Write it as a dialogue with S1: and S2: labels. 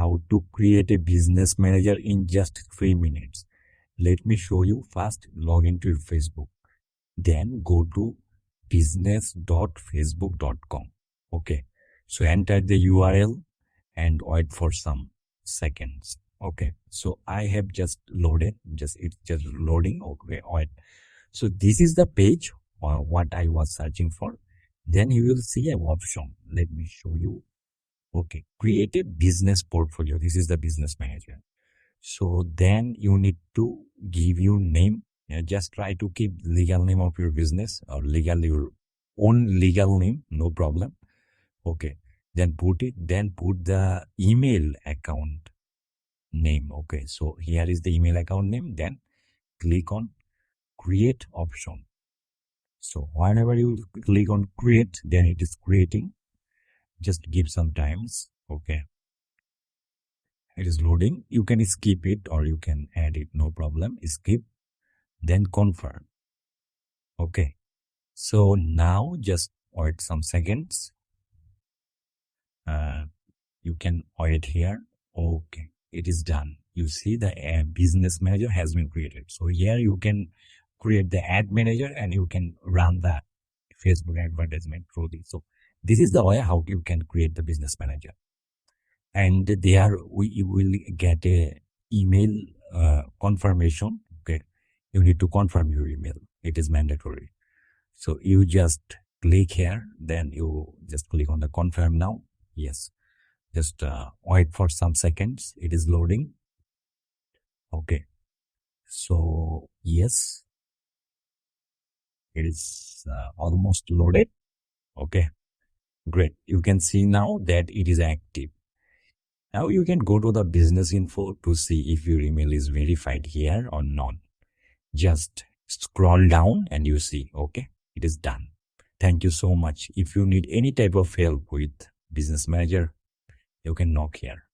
S1: how to create a business manager in just 3 minutes. Let me show you. First, log into your Facebook. Then go to business.facebook.com. Okay. So enter the URL and wait for some seconds. Okay. So I have just loaded. It's just loading. Okay. Wait. So this is the page what I was searching for. Then you will see an option. Let me show you. Okay. Create a business portfolio. This is the business manager. So then you need to give your name. Just try to keep legal name of your business or your own legal name. No problem. Okay. Then put the email account name. Okay. So here is the email account name. Then click on create option. So whenever you click on create, then it is creating. Just give some times. Okay. It is loading. You can skip it or you can add it. No problem. Skip. Then confirm. Okay. So now just wait some seconds. You can wait here. Okay. It is done. You see the business manager has been created. So here you can create the ad manager and you can run the Facebook advertisement through this. So this is the way how you can create the business manager. And there you will get a email confirmation. Okay. You need to confirm your email. It is mandatory. So you just click here. Then you just click on the confirm now. Yes. Just wait for some seconds. It is loading. Okay. So yes. It is almost loaded. Okay. Great. You can see now that it is active. Now you can go to the business info to see if your email is verified here or not. Just scroll down and you see, okay, it is done. Thank you so much. If you need any type of help with business manager, you can knock here.